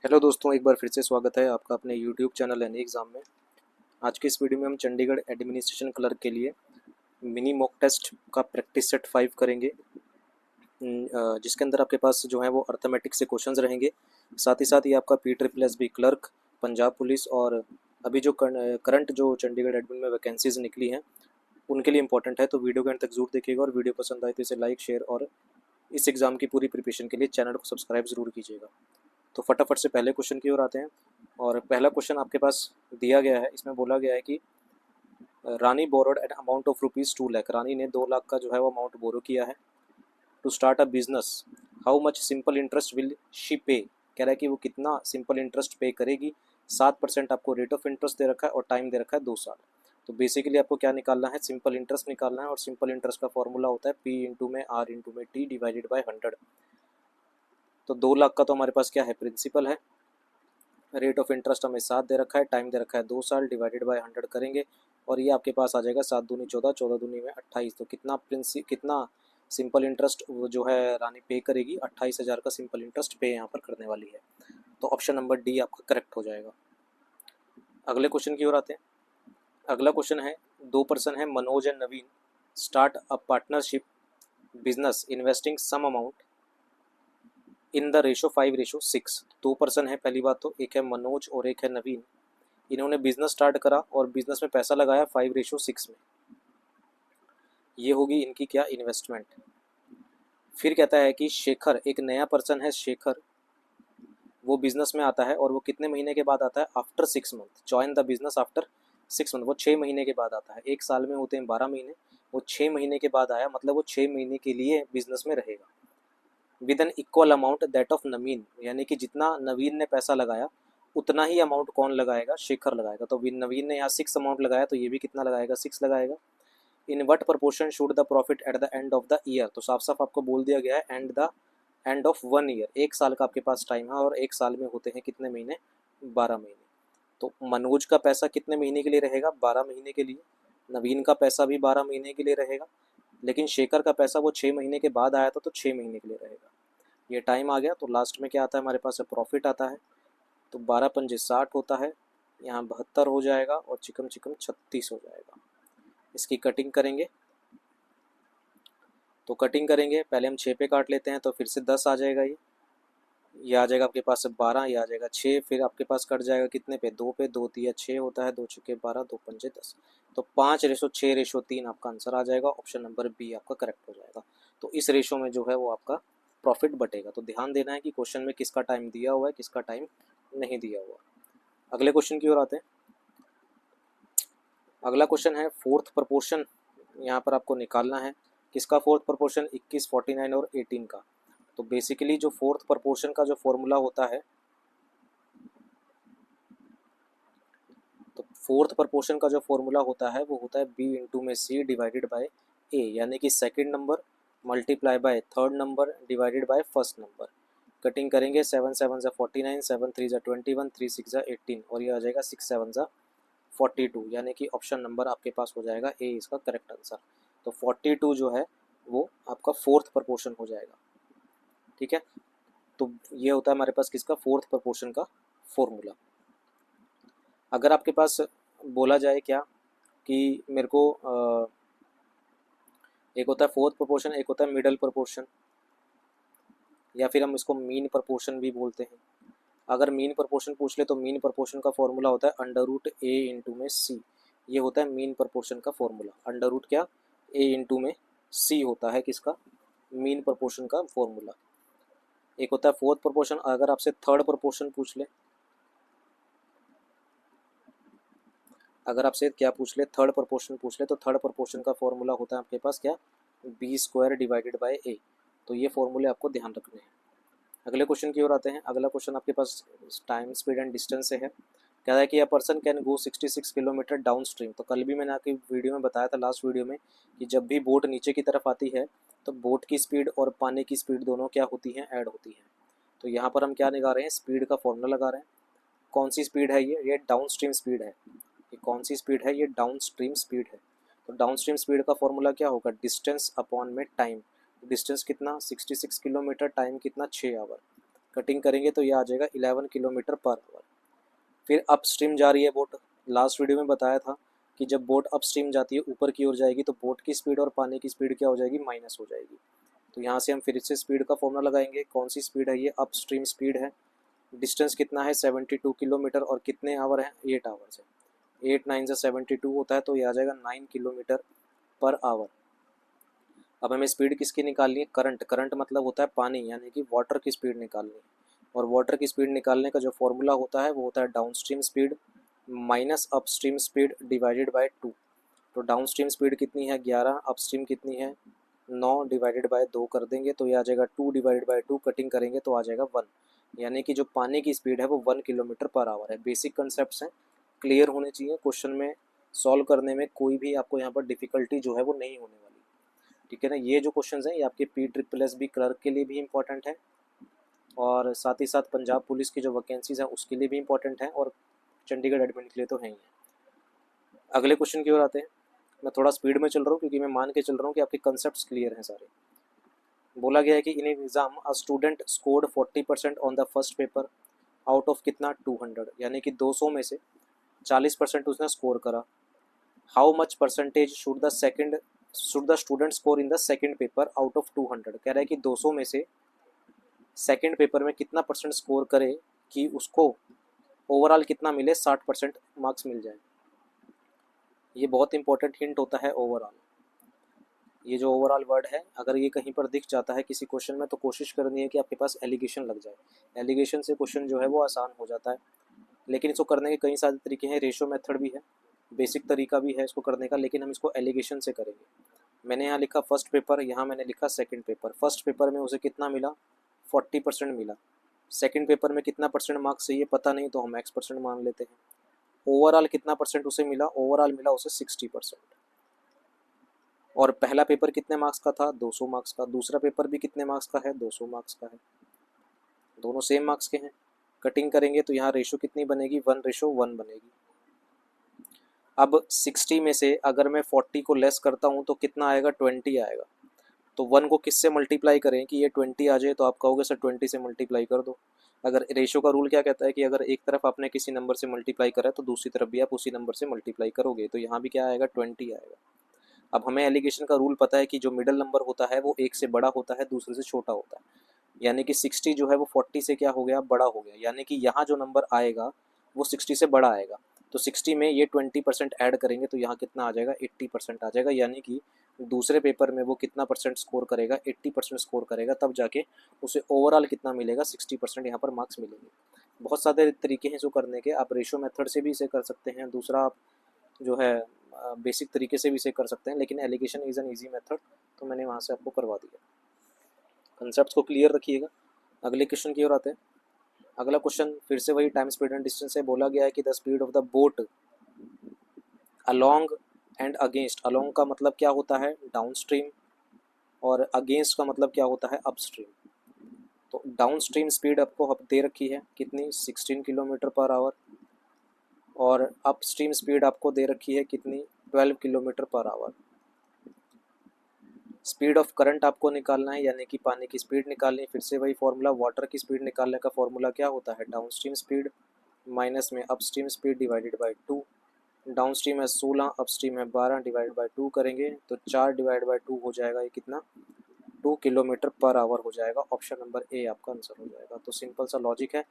Hello दोस्तों, एक बार फिर से स्वागत है आपका अपने यूट्यूब चैनल एनी एग्ज़ाम में। आज के इस वीडियो में हम चंडीगढ़ एडमिनिस्ट्रेशन क्लर्क के लिए मिनी मॉक टेस्ट का प्रैक्टिस सेट 5 करेंगे, जिसके अंदर आपके पास जो है वो अर्थमेटिक से क्वेश्चंस रहेंगे। साथ ही साथ ये आपका PSSB क्लर्क, पंजाब पुलिस और अभी जो करंट जो चंडीगढ़ एडमिन में वैकेंसीज निकली हैं उनके लिए इंपॉर्टेंट है। तो वीडियो के अंत तक जरूर देखिएगा और वीडियो पसंद आए तो इसे लाइक, शेयर और इस एग्ज़ाम की पूरी प्रिपरेशन के लिए चैनल को सब्सक्राइब ज़रूर कीजिएगा। तो फटाफट से पहले क्वेश्चन की ओर आते हैं। और पहला क्वेश्चन आपके पास दिया गया है, इसमें बोला गया है कि Rani borrowed an amount of ₹2 lakh. Rani ने 2 लाख का जो है वो अमाउंट बोरो किया है to start a business. How much simple interest will she pay. कह रहा है कि वो कितना सिंपल इंटरेस्ट पे करेगी। 7% आपको रेट ऑफ इंटरेस्ट दे रखा है और टाइम दे रखा है 2 साल। तो बेसिकली आपको क्या निकालना है, सिंपल इंटरेस्ट निकालना है। और सिंपल इंटरेस्ट का फॉर्मूला होता है P इंटू में R इंटू में T डिवाइडेड बाई 100। तो 2 लाख का तो हमारे पास क्या है, प्रिंसिपल है। रेट ऑफ इंटरेस्ट हमें 7 दे रखा है, टाइम दे रखा है 2 साल, डिवाइडेड बाय 100 करेंगे और ये आपके पास आ जाएगा 7 दूनी 14, 14 दूनी में 28। तो कितना सिंपल इंटरेस्ट वो जो है रानी पे करेगी, 28,000 का सिंपल इंटरेस्ट पे यहाँ पर करने वाली है। तो ऑप्शन नंबर डी आपका करेक्ट हो जाएगा। अगले क्वेश्चन की ओर आते हैं। अगला क्वेश्चन है, 2 पर्सन है Manoj and Naveen, start a partnership business investing some amount in the ratio 5:6। 2 person है, पहली बात तो एक है मनोज और एक है नवीन। इन्होंने बिजनेस स्टार्ट करा और बिजनेस में पैसा लगाया 5:6 में। ये होगी इनकी क्या, इन्वेस्टमेंट। फिर कहता है कि शेखर, एक नया पर्सन है शेखर, वो बिजनेस में आता है और वो कितने महीने के बाद आता है, after 6 month. Join the business after 6 month. वो 6 महीने के बाद आता है। एक साल में होते हैं 12 महीने, वो 6 महीने के बाद आया, मतलब वो 6 महीने के लिए बिजनेस में रहेगा। With an equal amount that of Naveen, यानी कि जितना नवीन ने पैसा लगाया उतना ही अमाउंट कौन लगाएगा, शेखर लगाएगा। तो नवीन ने यहाँ 6 अमाउंट लगाया तो ये भी कितना लगाएगा, 6 लगाएगा। In what proportion should the profit at the end of the year. तो साफ साफ आपको बोल दिया गया है एंड ऑफ 1 ईयर। एक साल का आपके पास टाइम है और एक साल में होते हैं कितने महीने, 12 महीने। तो मनोज का पैसा कितने महीने के लिए रहेगा, 12 महीने के लिए। नवीन का पैसा भी 12 महीने के लिए रहेगा। लेकिन शेखर का पैसा वो 6 महीने के बाद आया था तो 6 महीने के लिए रहेगा। ये टाइम आ गया तो लास्ट में क्या आता है हमारे पास, प्रॉफिट आता है। तो 12×5 = 60 होता है, यहाँ 72 हो जाएगा और चिकम चिकम 36 हो जाएगा। इसकी कटिंग करेंगे तो कटिंग करेंगे, पहले हम 6 पे काट लेते हैं तो फिर से 10 आ जाएगा। ये आ जाएगा आपके पास 12, ये आ जाएगा 6, फिर आपके पास कट जाएगा कितने पे, 2 पे। 2×3=6 होता है, 2×6=12, 2×5=10। तो 5:6:3 आपका आंसर आ जाएगा। ऑप्शन नंबर बी आपका करेक्ट हो जाएगा। तो इस रेशो में जो है वो आपका प्रॉफिट बटेगा। तो ध्यान देना है कि क्वेश्चन में किसका टाइम दिया हुआ है, किसका टाइम नहीं दिया हुआ। अगले क्वेश्चन की ओर आते हैं। अगला क्वेश्चन है फोर्थ प्रपोर्शन, यहाँ पर आपको निकालना है किसका फोर्थ प्रपोर्शन, 21, 49 और 18 का। तो बेसिकली जो फोर्थ प्रपोर्शन का जो फॉर्मूला होता है, तो फोर्थ प्रपोर्शन का जो फॉर्मूला होता है वो होता है B इंटू में C डिवाइडेड बाय A, यानी कि second number multiply by third number divided by first number. Cutting करेंगे, 7×7=49, 7×3=21, 3×6=18 और ये आ जाएगा 6×7=42, यानी कि ऑप्शन नंबर आपके पास हो जाएगा ए इसका करेक्ट आंसर। तो 42 जो है वो आपका फोर्थ प्रपोर्शन हो जाएगा। ठीक है, तो ये होता है हमारे पास किसका, फोर्थ प्रपोर्शन का फॉर्मूला। अगर आपके पास बोला जाए क्या कि मेरे को एक होता है फोर्थ प्रोपोर्शन, एक होता है मिडल प्रोपोर्शन, या फिर हम इसको मीन प्रोपोर्शन भी बोलते हैं। अगर मीन प्रोपोर्शन पूछ ले तो मीन प्रोपोर्शन का फॉर्मूला होता है √A इंटू में C। ये होता है मीन प्रोपोर्शन का फॉर्मूला। अंडर रूट क्या, A इंटू में C होता है किसका, मीन प्रोपोर्शन का फॉर्मूला। एक होता है फोर्थ प्रोपोर्शन। अगर आपसे थर्ड प्रोपोर्शन पूछ ले, अगर आपसे क्या पूछ ले, थर्ड प्रोपोर्शन पूछ ले, तो थर्ड प्रोपोर्शन का फॉर्मूला होता है आपके पास क्या, B² डिवाइडेड बाय A। तो ये फॉर्मूले आपको ध्यान रखने हैं। अगले क्वेश्चन की ओर आते हैं। अगला क्वेश्चन आपके पास टाइम, स्पीड एंड डिस्टेंस से है। कह रहा है कि a person can go 66 kilometre down stream. तो कल भी मैंने आपकी वीडियो में बताया था, लास्ट वीडियो में, कि जब भी बोट नीचे की तरफ आती है तो बोट की स्पीड और पानी की स्पीड दोनों क्या होती हैं, ऐड होती हैं। तो यहाँ पर हम क्या लगा रहे हैं, स्पीड का फॉर्मूला लगा रहे हैं। कौन सी स्पीड है ये डाउन स्ट्रीम स्पीड है। ये कौन सी स्पीड है, ये डाउन स्ट्रीम स्पीड है। तो डाउन स्ट्रीम स्पीड का फॉर्मूला क्या होगा, डिस्टेंस अपॉन में टाइम। डिस्टेंस कितना, 66 किलोमीटर, टाइम कितना, 6 आवर। कटिंग करेंगे तो ये आ जाएगा 11 किलोमीटर पर आवर। फिर अप स्ट्रीम जा रही है बोट। लास्ट वीडियो में बताया था कि जब बोट अप स्ट्रीम जाती है, ऊपर की ओर जाएगी, तो बोट की स्पीड और पानी की स्पीड क्या हो जाएगी, माइनस हो जाएगी। तो यहाँ से हम फिर से स्पीड का फॉर्मूला लगाएंगे। कौन सी स्पीड है, ये अप स्ट्रीम स्पीड है। डिस्टेंस कितना है, 72 किलोमीटर, और कितने आवर है, 8 आवर्स है। 8 9 से 72 होता है, तो ये आ जाएगा 9 किलोमीटर पर आवर। अब हमें स्पीड किसकी निकालनी है, करंट। करंट मतलब होता है पानी, यानी कि वाटर की स्पीड निकालनी है। और वाटर की स्पीड निकालने का जो फॉर्मूला होता है वो होता है down stream speed minus up stream speed divided by 2। तो डाउन स्ट्रीम स्पीड कितनी है, 11, अप स्ट्रीम कितनी है, 9, डिवाइडेड बाय 2 कर देंगे तो ये आ जाएगा 2 डिवाइडेड बाय 2, कटिंग करेंगे तो आ जाएगा 1। यानी कि जो पानी की स्पीड है वो 1 किलोमीटर पर आवर है। बेसिक कंसेप्ट हैं, क्लियर होने चाहिए। क्वेश्चन में सॉल्व करने में कोई भी आपको यहाँ पर डिफिकल्टी जो है वो नहीं होने वाली। ठीक है ना। ये जो क्वेश्चन हैं ये आपके PSSB क्लर्क के लिए भी इंपॉर्टेंट है, और साथ ही साथ पंजाब पुलिस की जो वैकेंसीज हैं उसके लिए भी इंपॉर्टेंट है, और चंडीगढ़ एडमिन के लिए तो है ही है। अगले क्वेश्चन की ओर आते हैं। मैं थोड़ा स्पीड में चल रहा हूँ क्योंकि मैं मान के चल रहा हूँ कि आपके कंसेप्ट क्लियर हैं सारे। बोला गया है कि in exam a student scored 40% on the first paper out of कितना, 200, यानी कि 200 में से 40% उसने स्कोर करा। How much percentage should the student score in the second paper out of 200। कह रहा है कि 200 में से सेकंड पेपर में कितना परसेंट स्कोर करे कि उसको ओवरऑल कितना मिले, 60% मार्क्स मिल जाए। ये बहुत इंपॉर्टेंट हिंट होता है ओवरऑल। ये जो ओवरऑल वर्ड है, अगर ये कहीं पर दिख जाता है किसी क्वेश्चन में, तो कोशिश करनी है कि आपके पास एलिगेशन लग जाए। एलिगेशन से क्वेश्चन जो है वो आसान हो जाता है। लेकिन इसको करने के कई सारे तरीके हैं। रेशो मेथड भी है, बेसिक तरीका भी है इसको करने का, लेकिन हम इसको एलिगेशन से करेंगे। मैंने यहाँ लिखा फर्स्ट पेपर, यहाँ मैंने लिखा सेकंड पेपर। फर्स्ट पेपर में उसे कितना मिला, 40% मिला। सेकंड पेपर में कितना परसेंट मार्क्स चाहिए पता नहीं, तो हम x% मान लेते हैं। ओवरऑल कितना परसेंट उसे मिला, ओवरऑल मिला उसे 60%। और पहला पेपर कितने मार्क्स का था, 200 मार्क्स का। दूसरा पेपर भी कितने मार्क्स का है, 200 मार्क्स का है। दोनों सेम मार्क्स के हैं। कटिंग करेंगे तो यहाँ रेशो कितनी बनेगी, 1:1 बनेगी। अब 60 में से अगर मैं 40 को लेस करता हूँ तो कितना आएगा, 20 आएगा। तो 1 को किससे मल्टीप्लाई करें कि ये 20 आ जाए, तो आप कहोगे सर 20 से मल्टीप्लाई कर दो। अगर रेशो का रूल क्या कहता है कि अगर एक तरफ आपने किसी नंबर से मल्टीप्लाई करा है तो दूसरी तरफ भी आप उसी नंबर से मल्टीप्लाई करोगे, तो यहाँ भी क्या आएगा, 20 आएगा। अब हमें एलिगेशन का रूल पता है कि जो मिडल नंबर होता है वो एक से बड़ा होता है, दूसरे से छोटा होता है। यानी कि 60 जो है वो 40 से क्या हो गया, बड़ा हो गया। यानी कि यहाँ जो नंबर आएगा वो 60 से बड़ा आएगा। तो 60 में ये 20% ऐड करेंगे तो यहाँ कितना आ जाएगा, 80% आ जाएगा। यानी कि दूसरे पेपर में वो कितना परसेंट स्कोर करेगा, 80% स्कोर करेगा, तब जाके उसे ओवरऑल कितना मिलेगा, 60% यहाँ पर मार्क्स मिलेंगे। बहुत सारे तरीके हैं इसको करने के। आप रेशो मेथड से भी इसे कर सकते हैं, दूसरा आप जो है बेसिक तरीके से भी इसे कर सकते हैं, लेकिन alligation is an easy method, तो मैंने वहाँ से आपको करवा दिया। कंसेप्ट को क्लियर रखिएगा। अगले क्वेश्चन की ओर आते हैं। अगला क्वेश्चन फिर से वही टाइम, स्पीड एंड डिस्टेंस है। बोला गया है कि the speed of the boat along and against. Along का मतलब क्या होता है, डाउन स्ट्रीम, और अगेंस्ट का मतलब क्या होता है, अप स्ट्रीम। तो डाउन स्ट्रीम स्पीड आपको दे रखी है कितनी, 16 किलोमीटर पर आवर, और अप स्ट्रीम स्पीड आपको दे रखी है कितनी, 12 kilometre per hour. Speed of current आपको निकालना है, यानी कि पानी की स्पीड निकालनी है। फिर से वही फॉर्मूला, वाटर की स्पीड निकालने का फॉर्मूला क्या होता है, डाउन स्ट्रीम स्पीड माइनस में up stream speed divided by 2। Down stream है 16, अप स्ट्रीम है 12, डिवाइड बाई 2 करेंगे तो 4 डिवाइड बाई 2 हो जाएगा, ये कितना, 2 किलोमीटर पर आवर हो जाएगा। ऑप्शन नंबर ए आपका आंसर हो जाएगा। तो सिंपल सा लॉजिक है,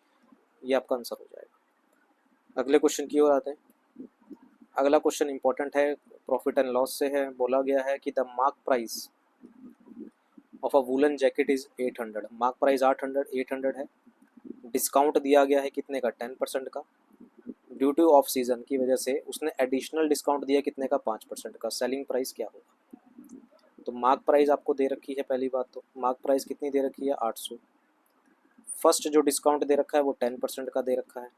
ये आपका आंसर हो जाएगा। अगले क्वेश्चन की ओर आते हैं। अगला क्वेश्चन इंपॉर्टेंट है, प्रॉफिट एंड लॉस से है। बोला गया है कि the mark price of a woollen jacket is 800। Mark price 800 है। डिस्काउंट दिया गया है कितने का, 10% का। ड्यू टू ऑफ सीजन की वजह से उसने एडिशनल डिस्काउंट दिया कितने का, 5% का। सेलिंग प्राइस क्या होगा, तो मार्क प्राइस आपको दे रखी है। पहली बात तो मार्क प्राइस कितनी दे रखी है, 800। फर्स्ट जो डिस्काउंट दे रखा है वो 10% का दे रखा है।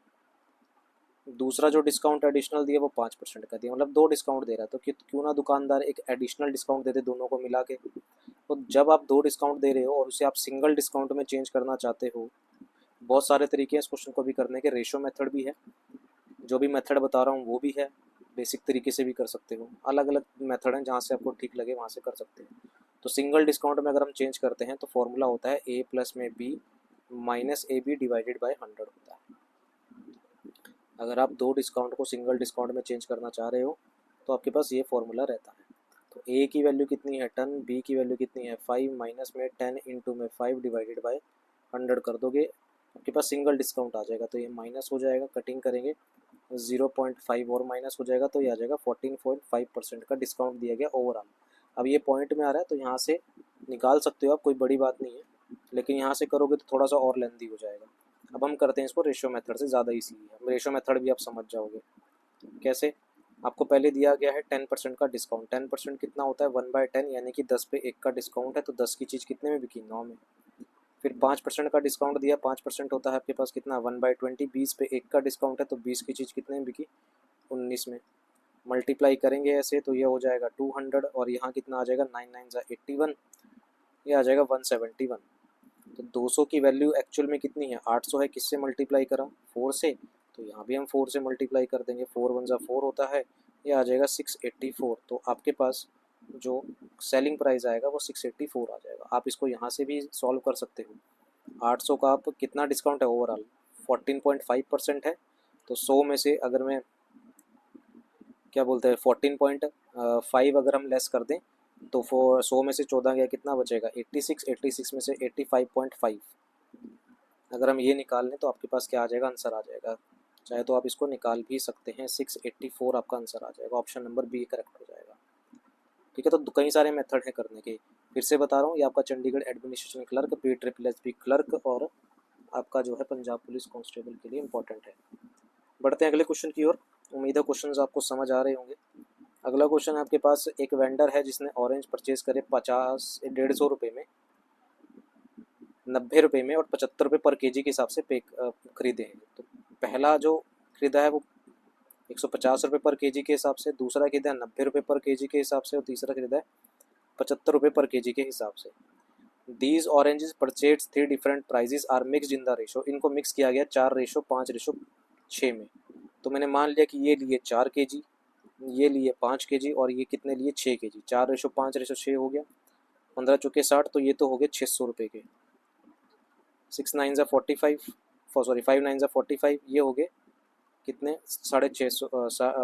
दूसरा जो डिस्काउंट एडिशनल दिया वो 5% का दिया, मतलब 2 डिस्काउंट दे रहा है। तो क्यों ना दुकानदार एक एडिशनल डिस्काउंट दे दे दोनों को मिला के। तो जब आप 2 डिस्काउंट दे रहे हो और उसे आप सिंगल डिस्काउंट में चेंज करना चाहते हो, बहुत सारे तरीके हैं इस क्वेश्चन को भी करने के। रेशो मेथड भी है, जो भी मेथड बता रहा हूँ वो भी है, बेसिक तरीके से भी कर सकते हो। अलग अलग मेथड हैं, जहाँ से आपको ठीक लगे वहाँ से कर सकते हैं। तो सिंगल डिस्काउंट में अगर हम चेंज करते हैं तो फॉर्मूला होता है a प्लस में b minus A B divided by 100 होता है। अगर आप दो डिस्काउंट को सिंगल डिस्काउंट में चेंज करना चाह रहे हो तो आपके पास ये फॉर्मूला रहता है। तो ए की वैल्यू कितनी है 10, बी की वैल्यू कितनी है 5, माइनस में 10 इंटू में 5 डिवाइडेड बाय 100 कर दोगे, आपके पास सिंगल डिस्काउंट आ जाएगा। तो ये माइनस हो जाएगा, कटिंग करेंगे 0.5 और माइनस हो जाएगा, तो ये आ जाएगा 14.5% का डिस्काउंट दिया गया ओवरऑल। अब ये पॉइंट में आ रहा है तो यहाँ से निकाल सकते हो आप, कोई बड़ी बात नहीं है, लेकिन यहाँ से करोगे तो थोड़ा सा और लेंथी हो जाएगा। अब हम करते हैं इसको रेशियो मेथड से, ज़्यादा ईजी है। रेशियो मेथड भी आप समझ जाओगे कैसे। आपको पहले दिया गया है 10% का डिस्काउंट। 10% कितना होता है 1/10, यानी कि 10 पे 1 का डिस्काउंट है, तो 10 की चीज़ कितने में बिकी 9 में। फिर 5% का डिस्काउंट दिया, 5% होता है आपके पास कितना 1/20, 20 पे 1 का डिस्काउंट है, तो 20 की चीज़ कितने में बिकी 19 में। मल्टीप्लाई करेंगे ऐसे तो ये हो जाएगा 200, और यहाँ कितना आ जाएगा 9 9 जा 81, ये आ जाएगा 171। तो 200 की वैल्यू एक्चुअल में कितनी है 800 है, किससे मल्टीप्लाई करा 4 से, तो यहाँ भी हम 4 से मल्टीप्लाई कर देंगे, 4 1 जा 4 होता है, ये आ जाएगा 684। तो आपके पास जो सेलिंग प्राइस आएगा वो 684 आ जाएगा। आप इसको यहाँ से भी सॉल्व कर सकते हो। 800 का आप कितना डिस्काउंट है ओवरऑल 14.5% है, तो 100 में से अगर मैं क्या बोलते हैं 14.5 अगर हम लेस कर दें तो 100 में से 14 गया कितना बचेगा 86, 86 में से 85.5 अगर हम ये निकाल लें तो आपके पास क्या आ जाएगा आंसर आ जाएगा। चाहे तो आप इसको निकाल भी सकते हैं, 684 आपका आंसर आ जाएगा, ऑप्शन नंबर बी करेक्ट हो जाएगा। ठीक है, तो कई सारे मेथड हैं करने के। फिर से बता रहा हूँ, ये आपका Chandigarh administration clerk, PSSSB clerk और आपका जो है पंजाब पुलिस कांस्टेबल के लिए इंपॉर्टेंट है। बढ़ते हैं अगले क्वेश्चन की ओर। उम्मीद है क्वेश्चन आपको समझ आ रहे होंगे। अगला क्वेश्चन आपके पास, एक वेंडर है जिसने ऑरेंज परचेज करे 150 रुपये में, 90 रुपये में और 75 रुपये पर केजी के हिसाब से खरीदे हैं। तो पहला जो खरीदा है वो 150 रुपये पर केजी के हिसाब से, दूसरा खरीदा है 90 रुपये पर केजी के हिसाब से, और तीसरा खरीदा है 75 रुपये पर केजी के हिसाब से। These oranges purchase 3 different prices are mixed in the ratio, इनको मिक्स किया गया 4:5:6 में। तो मैंने मान लिया कि ये लिए 4 केजी, ये लिए 5 केजी और ये कितने लिए 6 केजी, 4:5:6 हो गया, 15 चौके 60, तो ये तो हो गए 600 रुपये के। 6 9 जा 45, सॉरी 5 9 जा 45, ये हो गए कितने 650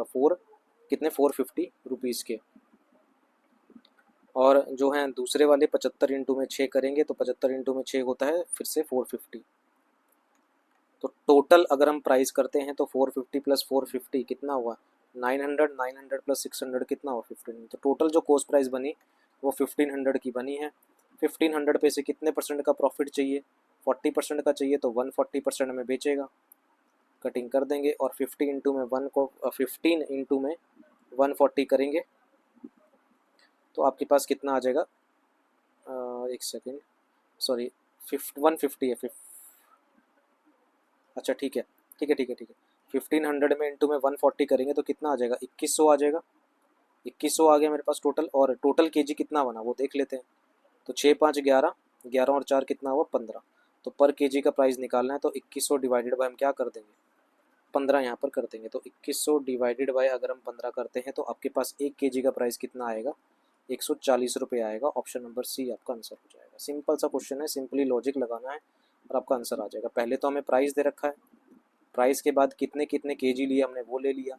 4 कितने 450 रुपीज़ के। और जो हैं दूसरे वाले 75 इंटू में 6 करेंगे तो 75 इंटू में 6 होता है फिर से 450। तो टोटल अगर हम प्राइस करते हैं तो 450 प्लस 450 कितना हुआ 900, 900 प्लस 600 कितना हुआ 15। तो टोटल जो कॉस्ट प्राइस बनी वो 1500 की बनी है। 1500 पे से कितने परसेंट का प्रॉफिट चाहिए 40% का चाहिए, तो 140% में बेचेगा, कटिंग कर देंगे और 50 इंटू में 1 को 15 इंटू में 140 करेंगे तो आपके पास कितना आ जाएगा, एक सेकेंड, सॉरी 150 है, अच्छा ठीक है 1500 में इंटू में 140 करेंगे तो कितना आ जाएगा 2100 आ जाएगा। 2100 आ गया मेरे पास टोटल, और टोटल केजी कितना बना वो देख लेते हैं। तो 6 5 11, 11 और 4 कितना हुआ 15। तो पर केजी का प्राइस निकालना है तो 2100 डिवाइडेड बाय हम क्या कर देंगे 15 यहाँ पर कर देंगे। तो 2100 डिवाइडेड बाय अगर हम 15 करते हैं तो आपके पास 1 केजी का प्राइस कितना आएगा 140 रुपये आएगा। ऑप्शन नंबर सी आपका आंसर हो जाएगा। सिंपल सा क्वेश्चन है, सिंपली लॉजिक लगाना है और आपका आंसर आ जाएगा। पहले तो हमें प्राइस दे रखा है, प्राइस के बाद कितने कितने केजी लिया हमने वो ले लिया,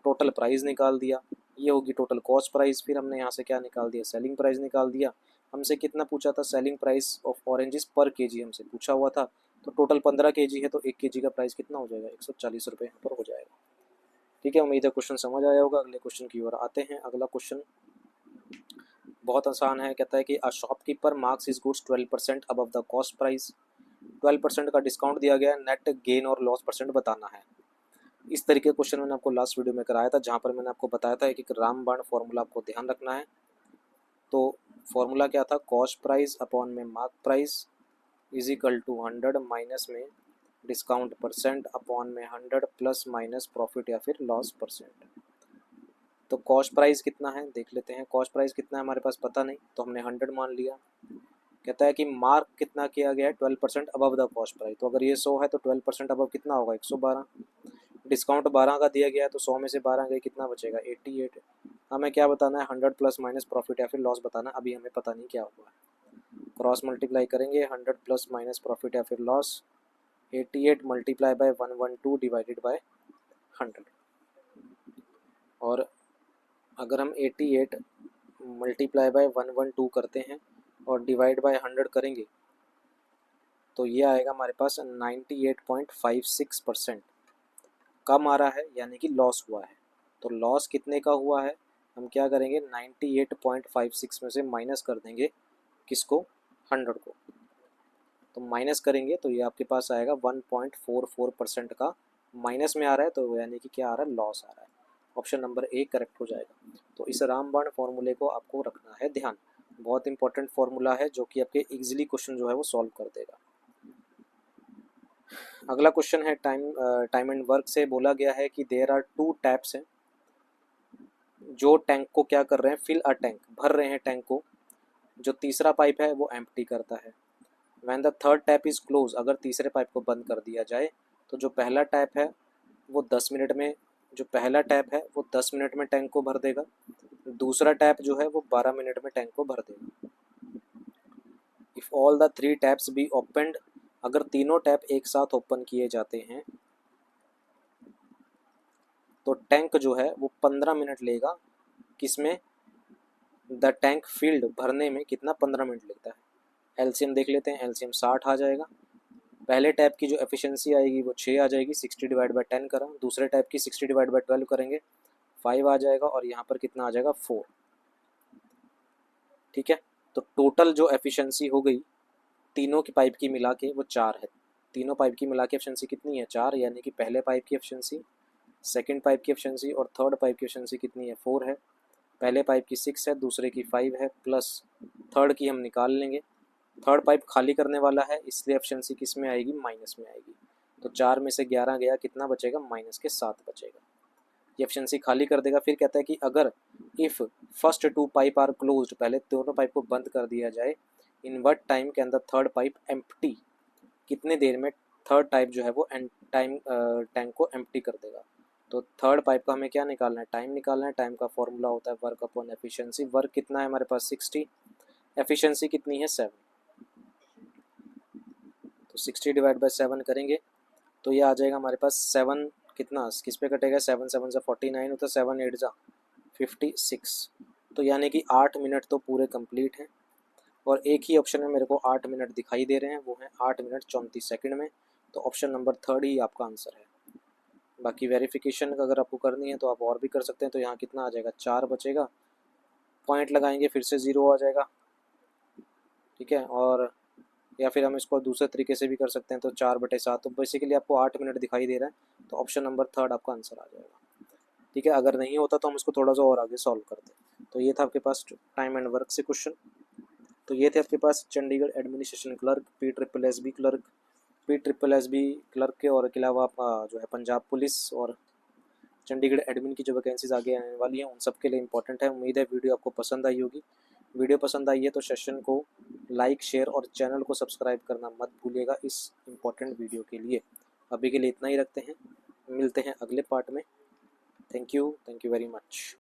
टोटल प्राइस निकाल दिया, ये होगी टोटल कॉस्ट प्राइस। फिर हमने यहाँ से क्या निकाल दिया सेलिंग प्राइस निकाल दिया। हमसे कितना पूछा था सेलिंग प्राइस ऑफ ऑरेंजेस पर केजी हमसे पूछा हुआ था, तो टोटल 15 केजी है तो 1 केजी का प्राइस कितना हो जाएगा 140 रुपये यहाँ पर हो जाएगा। ठीक है, उम्मीद है क्वेश्चन समझ आया होगा। अगले क्वेश्चन की ओर आते हैं। अगला क्वेश्चन बहुत आसान है, कहता है कि a shopkeeper marks his goods 12% above the cost price. 12% का डिस्काउंट दिया गया है, नेट गेन और लॉस परसेंट बताना है। इस तरीके का क्वेश्चन मैंने आपको लास्ट वीडियो में कराया था, जहाँ पर मैंने आपको बताया था कि रामबाण फॉर्मूला आपको ध्यान रखना है। तो फॉर्मूला क्या था, कॉस्ट प्राइस अपॉन में mark price is equal to 100 minus में डिस्काउंट परसेंट अपॉन में 100 प्लस माइनस प्रॉफिट या फिर लॉस परसेंट। तो कॉस्ट प्राइस कितना है देख लेते हैं। कॉस्ट प्राइस कितना है हमारे पास पता नहीं, तो हमने 100 मान लिया। कहता है कि मार्क कितना किया गया है 12% अबव द कॉस्ट प्राइस, तो अगर ये 100 है तो 12% अबव कितना होगा 112। डिस्काउंट 12 का दिया गया है तो 100 में से 12 गए कितना बचेगा 88। हमें क्या बताना है 100 प्लस माइनस प्रॉफिट या फिर लॉस बताना, अभी हमें पता नहीं क्या हुआ है। क्रॉस मल्टीप्लाई करेंगे 100 प्लस माइनस प्रॉफिट या फिर loss 88 multiply by 112 divided by 100। और अगर हम 88 मल्टीप्लाई बाय 112 करते हैं और डिवाइड बाय 100 करेंगे तो ये आएगा हमारे पास 98.56% कम आ रहा है, यानी कि लॉस हुआ है। तो लॉस कितने का हुआ है, हम क्या करेंगे 98.56 में से माइनस कर देंगे किसको, 100 को। तो माइनस करेंगे तो ये आपके पास आएगा 1.44% का माइनस में आ रहा है, तो यानी कि क्या आ रहा है, लॉस आ रहा है। ऑप्शन नंबर ए करेक्ट हो जाएगा। तो इस रामबाण फॉर्मूले को आपको रखना है ध्यान, बहुत इंपॉर्टेंट फॉर्मूला है जो कि आपके इजीली क्वेश्चन जो है वो सॉल्व कर देगा। अगला क्वेश्चन है टाइम एंड वर्क से बोला गया है कि देयर आर 2 टैप्स हैं जो टैंक को क्या कर रहे हैं, फिल अ टैंक, भर रहे हैं टैंक को। जो तीसरा पाइप है वो एम्प्टी करता है। When the third tap is close, अगर तीसरे पाइप को बंद कर दिया जाए तो जो पहला टैप है वो 10 मिनट में, जो पहला टैप है वो 10 मिनट में टैंक को भर देगा, दूसरा टैप जो है वो 12 मिनट में टैंक को भर देगा। If all the 3 taps B opened, अगर तीनों टैप एक साथ ओपन किए जाते हैं तो टैंक जो है वो 15 मिनट लेगा, किसमें, द टैंक फील्ड भरने में कितना 15 मिनट लगता है। एलसीएम देख लेते हैं, एलसीएम 60 आ जाएगा। पहले टैप की जो एफिशिएंसी आएगी वो 6 आ जाएगी, 60 डिवाइड बाय 10 करा। दूसरे टैप की 60 डिवाइड बाय 12 करेंगे 5 आ जाएगा, और यहाँ पर कितना आ जाएगा 4। ठीक है, तो टोटल जो एफिशिएंसी हो गई तीनों की पाइप की मिला के वो 4 है। तीनों पाइप की मिला के एफिशिएंसी कितनी है, 4, यानी कि पहले पाइप की एफिशिएंसी, सेकेंड पाइप की एफिशिएंसी और थर्ड पाइप की एफिशिएंसी कितनी है, 4 है। पहले पाइप की 6 है, दूसरे की 5 है, प्लस थर्ड की हम निकाल लेंगे। थर्ड पाइप खाली करने वाला है, इसलिए एफिशिएंसी किस में आएगी, माइनस में आएगी। तो 4 में से 11 गया, कितना बचेगा, माइनस के 7 बचेगा। ये एफिशिएंसी खाली कर देगा। फिर कहता है कि अगर if first 2 pipe are closed, पहले दोनों पाइप को बंद कर दिया जाए, in what time can the third pipe empty, कितने देर में थर्ड टाइप जो है वो टैंक को एम्प्टी कर देगा। तो थर्ड पाइप का हमें क्या निकालना है, टाइम निकालना है। टाइम का फॉर्मूला होता है वर्क अपॉन एफिशिएंसी। वर्क कितना है हमारे पास 60, एफिशिएंसी कितनी है 7, तो 60 डिवाइड बाय 7 करेंगे तो ये आ जाएगा हमारे पास 7, कितना किस पे कटेगा, 7 7 से 49 होता है, 7 8 जा 56। तो यानी कि 8 मिनट तो पूरे कंप्लीट हैं। और एक ही ऑप्शन में मेरे को 8 मिनट दिखाई दे रहे हैं, वो है 8 मिनट 34 सेकंड में। तो ऑप्शन नंबर 3 ही आपका आंसर है। बाकी वेरिफिकेशन अगर आपको करनी है तो आप और भी कर सकते हैं। तो यहाँ कितना आ जाएगा, 4 बचेगा, पॉइंट लगाएंगे फिर से 0 आ जाएगा। ठीक है, और या फिर हम इसको दूसरे तरीके से भी कर सकते हैं, तो 4/7, तो बेसिकली आपको 8 मिनट दिखाई दे रहा है, तो ऑप्शन नंबर 3 आपका आंसर आ जाएगा। ठीक है, अगर नहीं होता तो हम इसको थोड़ा सा और आगे सॉल्व करते हैं। तो ये था आपके पास टाइम एंड वर्क से क्वेश्चन। तो ये थे आपके पास Chandigarh administration clerk, PSSB clerk, PSSB clerk के, और के अलावा आपका जो है पंजाब पुलिस और चंडीगढ़ एडमिन की जो वैकेंसीज आगे आने वाली हैं उन सब के लिए इंपॉर्टेंट है। उम्मीद है वीडियो आपको पसंद आई होगी। वीडियो पसंद आई है तो सेशन को लाइक, शेयर और चैनल को सब्सक्राइब करना मत भूलिएगा इस इम्पोर्टेंट वीडियो के लिए। अभी के लिए इतना ही रखते हैं, मिलते हैं अगले पार्ट में। Thank you very much.